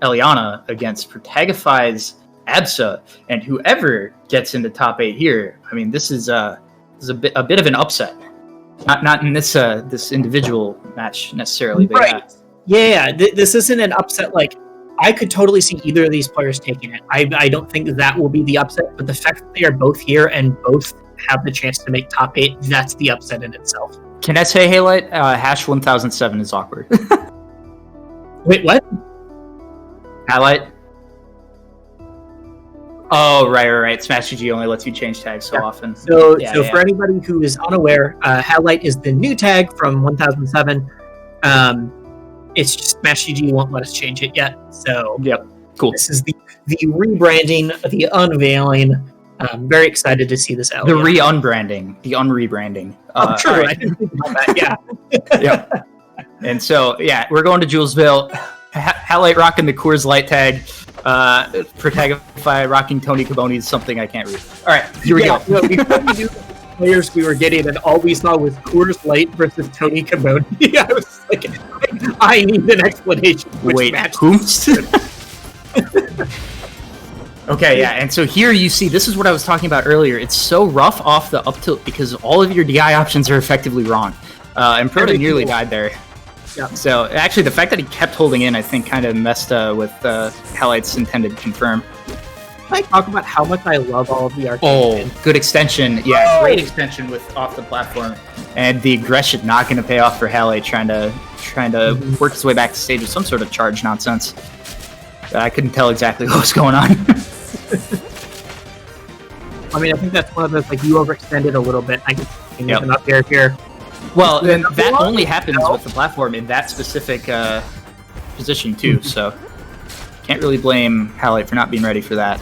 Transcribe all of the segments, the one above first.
Eliana against Protagify's Absa, and whoever gets into top 8 here, I mean, this is a bit of an upset. Not in this individual match necessarily, but right. This isn't an upset. Like, I could totally see either of these players taking it. I don't think that will be the upset, but the fact that they are both here and both have the chance to make top 8, that's the upset in itself. Can I say, Halite, hash 1007 is awkward. Wait, what? Halite? Oh, right. Smash GG only lets you change tags so often. So for anybody who is unaware, Halite is the new tag from 1007. It's just Smash GG won't let us change it yet. So cool. This is the rebranding, the unveiling. I'm very excited to see this out. The re-unbranding, the unrebranding. True. Right. I didn't think about that. Yeah. And so, we're going to Julesville. Halite rocking the Coors Light tag. Protagify rocking Tony Caboni is something I can't read. All right, here we go. Before we knew the players we were getting, and all we saw was Coors Light versus Tony Caboni. I was like, I need an explanation. Wait, whomst? Okay, and so here you see, this is what I was talking about earlier. It's so rough off the up tilt because all of your DI options are effectively wrong. And Proto nearly died there. Yeah. So actually, the fact that he kept holding in, I think, kind of messed with Halite's intended confirm. Can I talk about how much I love all of the arcade? Oh, good extension. Yeah, great extension with off the platform. And the aggression not going to pay off for Halite, trying to work his way back to stage with some sort of charge nonsense. I couldn't tell exactly what was going on. I mean, I think that's one of those, like, you overextended a little bit. I can even up here. Well, and that only happens with the platform in that specific position, too, so can't really blame Halite for not being ready for that.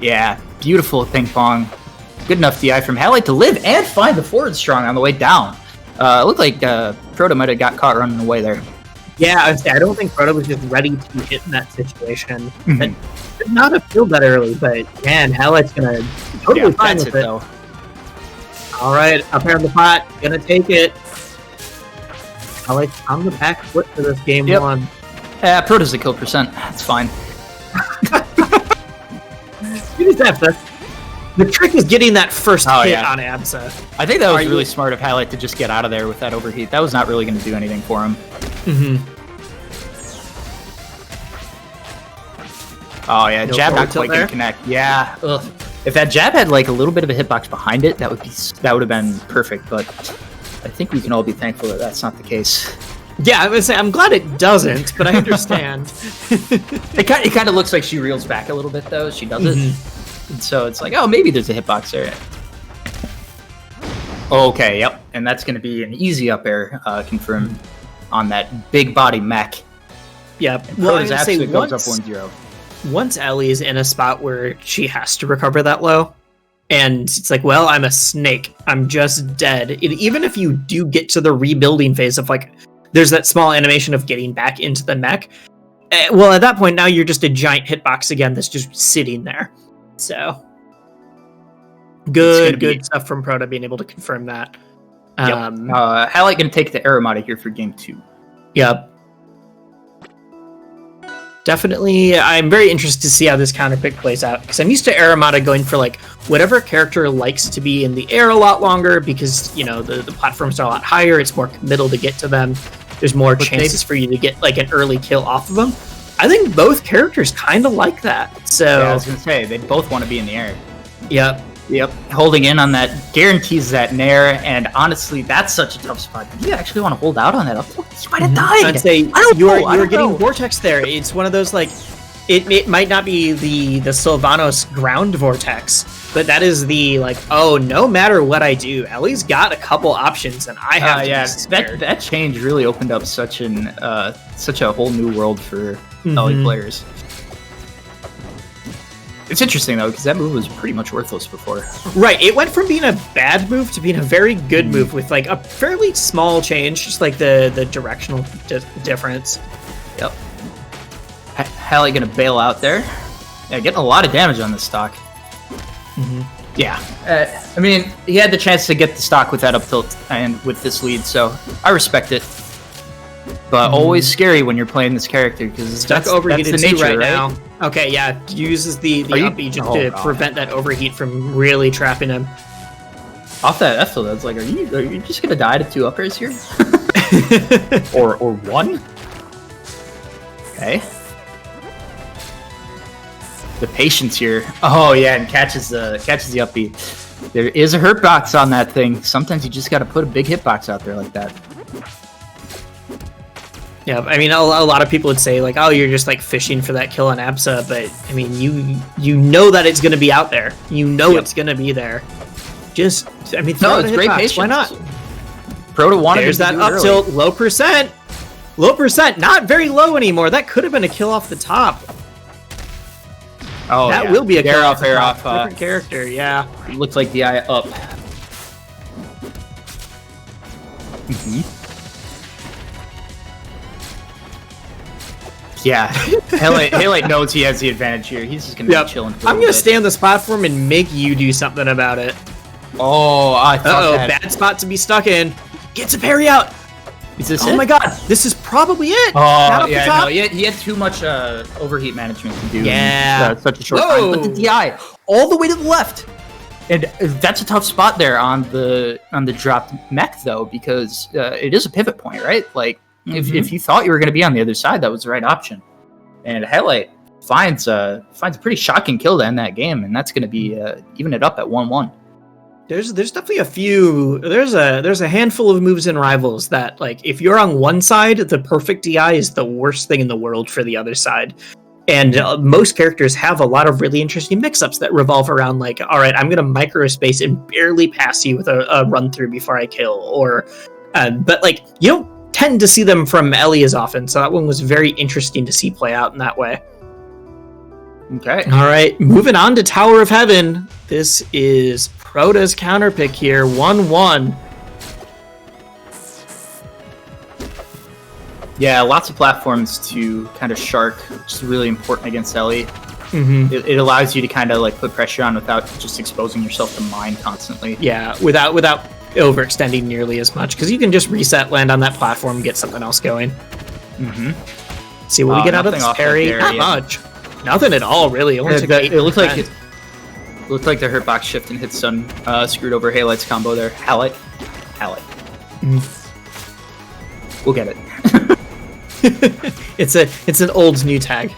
Yeah, beautiful ping pong. Good enough DI from Halite to live and find the forward strong on the way down. It looked like Proto might have got caught running away there. Yeah, I don't think Proto was just ready to be hit in that situation. It did not have feel that early, but man, Halite's gonna totally fine with it. Though. All right, up here on the pot, gonna take it. Halite's on the back foot for this game one. Yeah, Proto's the kill percent. That's fine. The trick is getting that first hit on Absa. I think that was really smart of Halite to just get out of there with that overheat. That was not really going to do anything for him. Oh yeah, jab not quite going to connect. Yeah. Ugh. If that jab had like a little bit of a hitbox behind it, that would have been perfect. But I think we can all be thankful that that's not the case. Yeah, I would say I'm glad it doesn't, but I understand. It kind of looks like she reels back a little bit though. She does it, and so it's like, oh, maybe there's a hitbox there. Okay, yep, and that's going to be an easy up air confirmed on that big body mech. Yeah, well, I would say goes up 1-0. Once Ellie is in a spot where she has to recover that low, and it's like, well, I'm a snake. I'm just dead. Even if you do get to the rebuilding phase of like, there's that small animation of getting back into the mech. Well, at that point, now you're just a giant hitbox again that's just sitting there. So, good stuff from Proto being able to confirm that. Halite going to take the Aramata here for game 2. Yep. Definitely, I'm very interested to see how this counter pick plays out, because I'm used to Aramata going for like whatever character likes to be in the air a lot longer, because you know the platforms are a lot higher, it's more committal to get to them, there's more chances for you to get like an early kill off of them. I think both characters kind of like that. So yeah, I was gonna say they both want to be in the air. Yep. Holding in on that guarantees that nair, and honestly, that's such a tough spot. Do you actually want to hold out on that up tilt? You might have died. I'd say you're getting vortex there. It's one of those like, it might not be the Sylvanos ground vortex, but that is the like, oh, no matter what I do, Ellie's got a couple options, and I have to be that change really opened up such a whole new world for Ellie players. It's interesting, though, because that move was pretty much worthless before. Right, it went from being a bad move to being a very good move with, like, a fairly small change, just, like, the directional difference. Yep. Halite gonna bail out there. Yeah, getting a lot of damage on this stock. Yeah. I mean, he had the chance to get the stock with that up tilt and with this lead, so I respect it. but always scary when you're playing this character because Stuck that's overheated the nature right right now. Okay, yeah, uses the up E just to prevent that overheat from really trapping him. Off that F that's like, are you just gonna die to 2 uppers here? or 1? Okay. The patience here. Oh yeah, and catches the up B. There is a hurt box on that thing. Sometimes you just got to put a big hitbox out there like that. Yeah, I mean, a lot of people would say like, "Oh, you're just like fishing for that kill on Absa," but I mean, you know that it's going to be out there. You know it's going to be there. Just, I mean, throw it's great patience. Why not? Proto wanted. There's that up tilt, low percent, not very low anymore. That could have been a kill off the top. Oh, that will be a kill off. Different character, yeah. It looks like the eye up. Yeah, Halite knows he has the advantage here. He's just gonna be chilling. I'm gonna stay on this platform and make you do something about it. Oh, I thought that. Bad spot to be stuck in. Gets a parry out. Is this it? Oh my god, this is probably it. Oh, yeah, no, he had too much overheat management to do. Yeah. Such a short time. But the DI, all the way to the left. And that's a tough spot there on the dropped mech, though, because it is a pivot point, right? Like, if you thought you were going to be on the other side, that was the right option. And Halite finds a pretty shocking kill to end that game, and that's going to be even it up at 1-1. There's definitely a few. There's a handful of moves in Rivals that, like, if you're on one side, the perfect DI is the worst thing in the world for the other side. And most characters have a lot of really interesting mix-ups that revolve around, like, all right, I'm going to microspace and barely pass you with a run-through before I kill. Or, but, like, you don't tend to see them from Ellie as often, so that one was very interesting to see play out in that way. Okay. All right, moving on to Tower of Heaven. This is Prota's counterpick here, 1-1. Yeah, lots of platforms to kind of shark, which is really important against Ellie. It allows you to kind of like put pressure on without just exposing yourself to mine constantly. Yeah, without overextending nearly as much, because you can just reset, land on that platform, and get something else going. See what we get out of this parry. Not much. Nothing at all, really. It looked like the hurt box shift and hit stun screwed over Halite's combo there. Halite. We'll get it. It's an old new tag.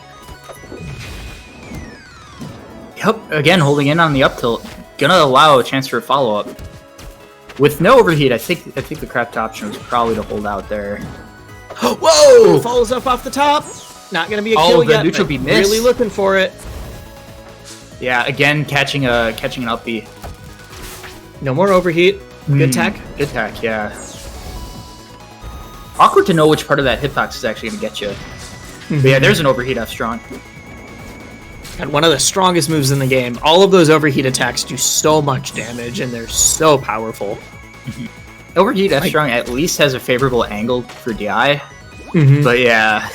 Yep. Again, holding in on the up tilt, gonna allow a chance for a follow up. With no overheat, I think the correct option was probably to hold out there. Whoa! Follows up off the top. Not gonna be a kill yet. Neutral be missed. Really looking for it. Yeah, again catching an up B. No more overheat. Good tech. Good tech, yeah. Awkward to know which part of that hitbox is actually gonna get you. But yeah, there's an overheat F strong. And one of the strongest moves in the game. All of those overheat attacks do so much damage, and they're so powerful. Overheat F strong at least has a favorable angle for DI. But yeah.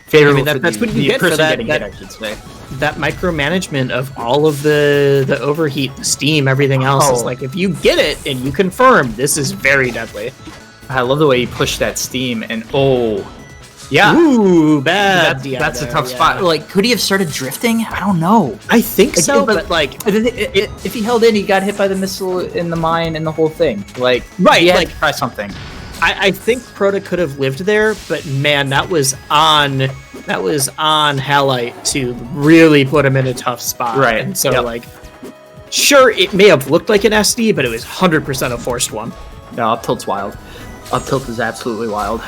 Favorable that's what you get for that, hit, I should say. That micromanagement of all of the overheat, the steam, everything else is like, if you get it and you confirm, this is very deadly. I love the way he pushed that steam and yeah. Ooh, bad. That's a tough spot. Like, could he have started drifting? I don't know. I think so, but like, if he held in, he got hit by the missile in the mine and the whole thing. Like, right, he had to try something. I think Prota could have lived there, but man, that was on Halite to really put him in a tough spot. Right. And so like, sure, it may have looked like an SD, but it was 100% a forced one. No, up tilt's wild. Up tilt is absolutely wild.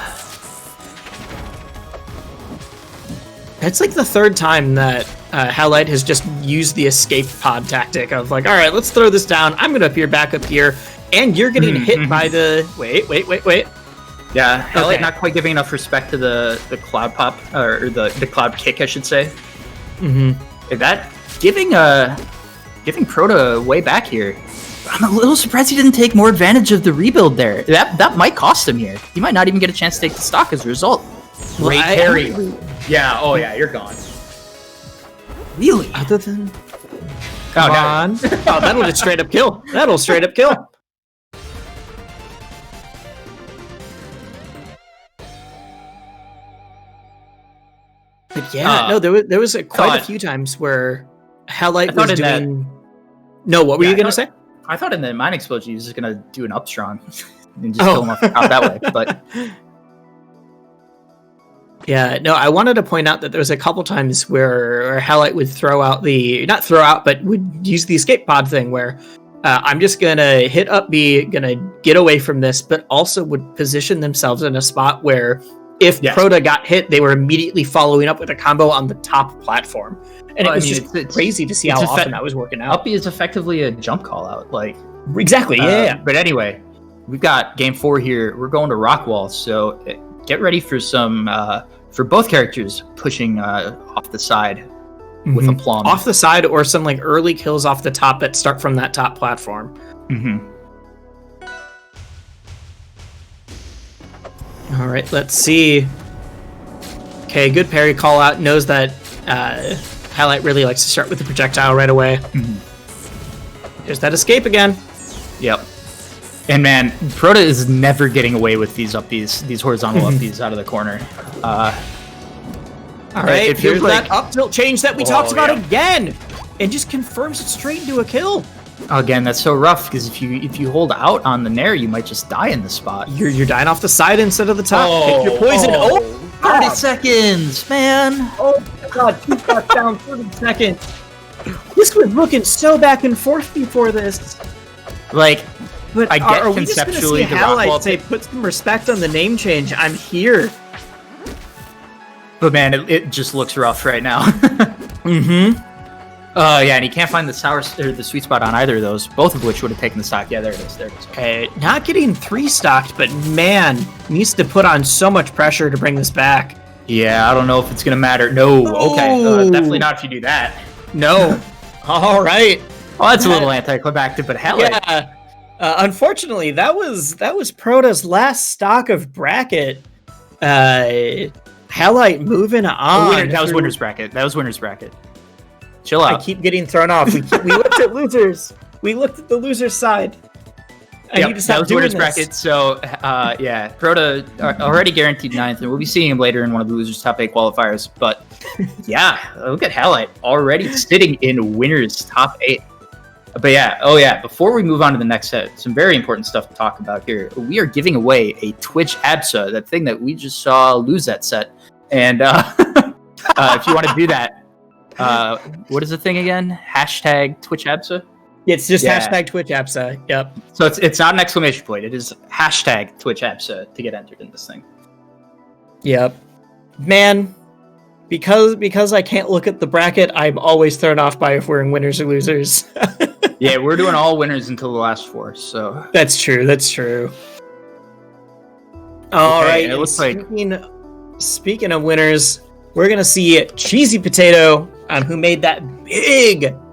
It's like the third time that Halite has just used the escape pod tactic of like, all right, let's throw this down. I'm going to appear back up here, and you're getting hit by the... Wait. Yeah, Halite not quite giving enough respect to the cloud pop, or the cloud kick, I should say. That giving Prota way back here. I'm a little surprised he didn't take more advantage of the rebuild there. That might cost him here. He might not even get a chance to take the stock as a result. Great parry. Yeah, you're gone. Really? Other than... Come on. Oh, that'll just straight up kill. That'll straight up kill. But yeah, no, there was quite a few times where Halite was doing. No, what were you gonna say? I thought in the Mind Explosion he was just gonna do an up strong and just kill him off the top that way, but. Yeah, no, I wanted to point out that there was a couple times where Halite would not throw out, but would use the escape pod thing where I'm just gonna hit up B, gonna get away from this, but also would position themselves in a spot where if Prota got hit, they were immediately following up with a combo on the top platform. And it was just crazy to see how often that was working out. Up B is effectively a jump call out, like exactly, yeah. But anyway, we've got game 4 here. We're going to Rockwall, so get ready for some for both characters pushing off the side with a plum. Off the side or some like early kills off the top that start from that top platform. All right, let's see. Okay, good parry call out. Knows that Halite really likes to start with the projectile right away. There's that escape again. Yep. And man, Prota is never getting away with these horizontal upbeats out of the corner. All right, if here's like, that up tilt change that we talked about again, and just confirms it straight into a kill. Again, that's so rough because if you hold out on the nair, you might just die in the spot. You're dying off the side instead of the top. Pick your poison. 30 seconds, man. Oh my god, 2 shots down, 30 seconds. This was looking so back and forth before this. Like. But I get are conceptually we just gonna see Halite say, put some respect on the name change. I'm here. But man, it just looks rough right now. Yeah, and he can't find the sweet spot on either of those, both of which would have taken the stock. Yeah, there it is. Okay, not getting 3 stocked, but man, needs to put on so much pressure to bring this back. Yeah, I don't know if it's gonna matter. No, okay, definitely not if you do that. No. All right. Well, that's a little anticlimactic, but hell yeah. Unfortunately, that was Prota's last stock of bracket. Halite moving on. That was winner's bracket. Chill out. I keep getting thrown off. We looked at losers. We looked at the loser's side. I need to stop doing this. Bracket. So, Prota already guaranteed 9th, and we'll be seeing him later in one of the losers' top 8 qualifiers. But yeah, look at Halite already sitting in winners' top 8. But before we move on to the next set, some very important stuff to talk about here. We are giving away a Twitch ABSA, that thing that we just saw lose that set. And if you want to do that, what is the thing again? Hashtag Twitch ABSA? It's just hashtag Twitch ABSA, yep. So it's not an exclamation point, it is hashtag Twitch ABSA to get entered in this thing. Yep. Man, because I can't look at the bracket, I'm always thrown off by if we're in winners or losers. Yeah, we're doing all winners until the last 4, so... That's true. All right, it looks speaking of winners, we're going to see Cheesy Potato, who made that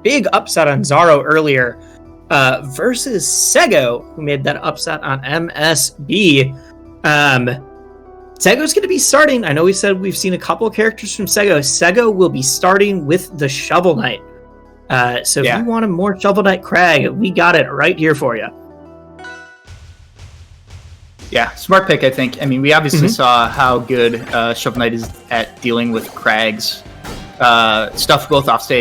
big upset on Zaro earlier, versus Sego, who made that upset on MSB. Sego's going to be starting. I know we said we've seen a couple characters from Sego. Sego will be starting with the Shovel Knight. So if you want a more Shovel Knight Crag, we got it right here for you. Yeah, smart pick, I think. I mean, we obviously saw how good Shovel Knight is at dealing with Crags. Stuff both offstage